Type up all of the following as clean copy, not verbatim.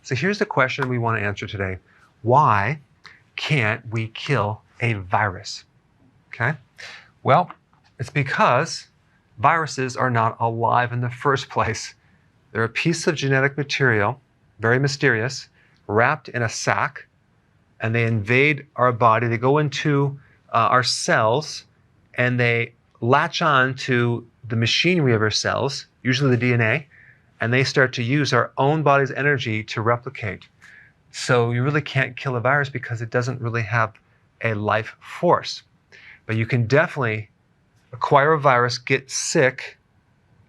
So here's the question we want to answer today. Why can't we kill a virus? Okay? Well, it's because viruses are not alive in the first place. They're a piece of genetic material, very mysterious, wrapped in a sac, and they invade our body. They go into our cells, and they latch on to the machinery of our cells, usually the DNA, and they start to use our own body's energy to replicate. So you really can't kill a virus because it doesn't really have a life force. But you can definitely acquire a virus, get sick,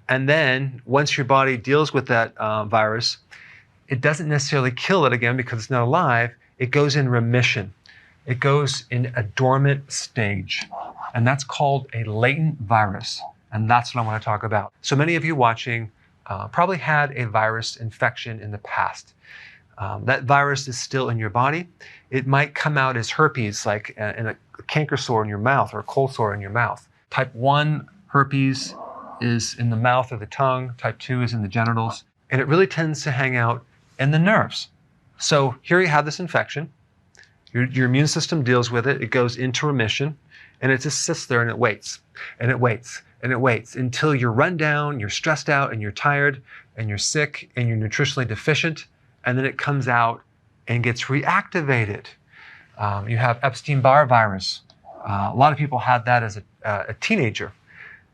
and then once your body deals with that virus, it doesn't necessarily kill it again because it's not alive. It goes in remission. It goes in a dormant stage, and that's called a latent virus, and that's what I want to talk about. So many of you watching probably had a virus infection in the past. That virus is still in your body. It might come out as herpes, like in a canker sore in your mouth or a cold sore in your mouth. Type 1 herpes is in the mouth or the tongue. Type 2 is in the genitals. And it really tends to hang out in the nerves. So here you have this infection. Your immune system deals with it. It goes into remission, and it just sits there and it waits, and it waits, and it waits until you're run down, you're stressed out, and you're tired, and you're sick, and you're nutritionally deficient, and then it comes out and gets reactivated. You have Epstein-Barr virus. A lot of people had that as a teenager.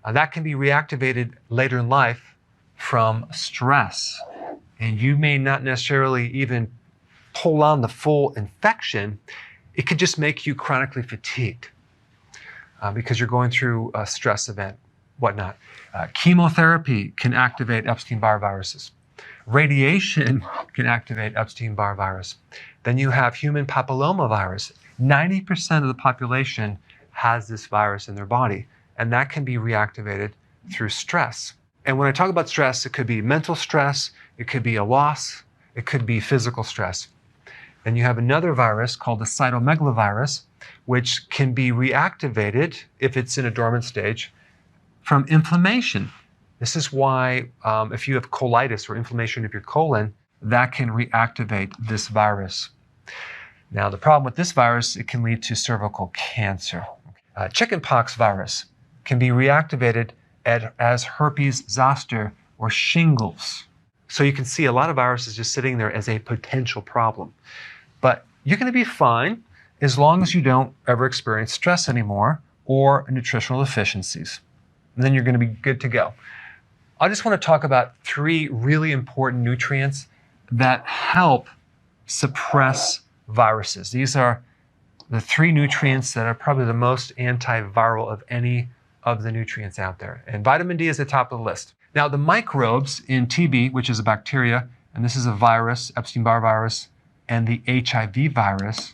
That can be reactivated later in life from stress. And you may not necessarily even pull on the full infection. It could just make you chronically fatigued because you're going through a stress event, whatnot. Chemotherapy can activate Epstein-Barr viruses. Radiation can activate Epstein-Barr virus. Then you have human papillomavirus. 90% of the population has this virus in their body, and that can be reactivated through stress. And when I talk about stress, it could be mental stress, it could be a loss, it could be physical stress. Then you have another virus called the cytomegalovirus, which can be reactivated if it's in a dormant stage from inflammation. This is why if you have colitis or inflammation of your colon, that can reactivate this virus. Now, the problem with this virus, it can lead to cervical cancer. Chickenpox virus can be reactivated as herpes zoster or shingles. So you can see a lot of viruses just sitting there as a potential problem. But you're going to be fine as long as you don't ever experience stress anymore or nutritional deficiencies. And then you're going to be good to go. I just want to talk about 3 really important nutrients that help suppress viruses. These are the 3 nutrients that are probably the most antiviral of any of the nutrients out there. And vitamin D is at the top of the list. Now, the microbes in TB, which is a bacteria, and this is a virus, Epstein-Barr virus, and the HIV virus,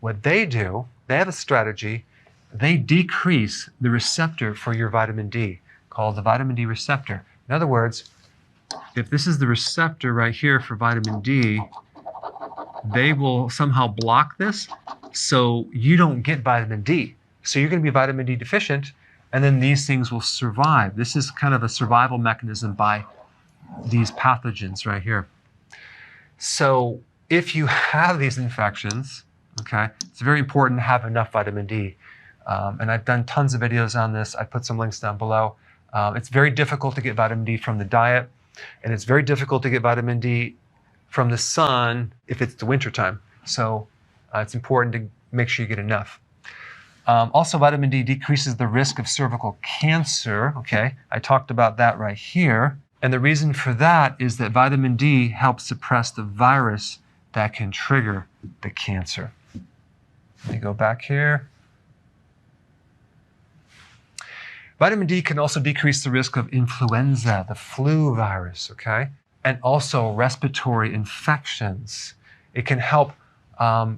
what they do, they have a strategy. They decrease the receptor for your vitamin D, called the vitamin D receptor. In other words, if this is the receptor right here for vitamin D, they will somehow block this so you don't get vitamin D. So you're going to be vitamin D deficient, and then these things will survive. This is kind of a survival mechanism by these pathogens right here. So if you have these infections, okay, it's very important to have enough vitamin D. And I've done tons of videos on this. I put some links down below. It's very difficult to get vitamin D from the diet, and it's very difficult to get vitamin D from the sun if it's the wintertime. So it's important to make sure you get enough. Also, vitamin D decreases the risk of cervical cancer. Okay, I talked about that right here. And the reason for that is that vitamin D helps suppress the virus that can trigger the cancer. Let me go back here. Vitamin D can also decrease the risk of influenza, the flu virus, okay? And also respiratory infections. It can help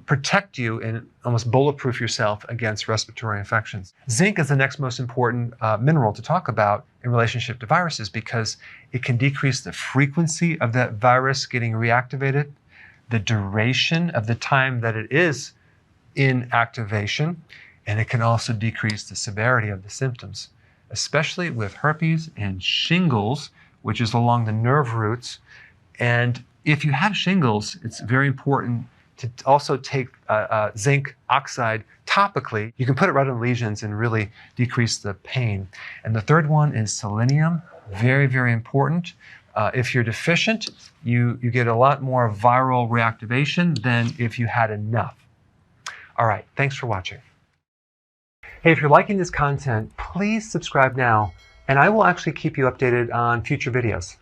protect you and almost bulletproof yourself against respiratory infections. Zinc is the next most important mineral to talk about in relationship to viruses because it can decrease the frequency of that virus getting reactivated, the duration of the time that it is in activation, and it can also decrease the severity of the symptoms, especially with herpes and shingles, which is along the nerve roots. And if you have shingles, it's very important to also take zinc oxide topically. You can put it right on lesions and really decrease the pain. And the third one is selenium. Very, very important. If you're deficient, you get a lot more viral reactivation than if you had enough. All right, thanks for watching. Hey, if you're liking this content, please subscribe now, and I will actually keep you updated on future videos.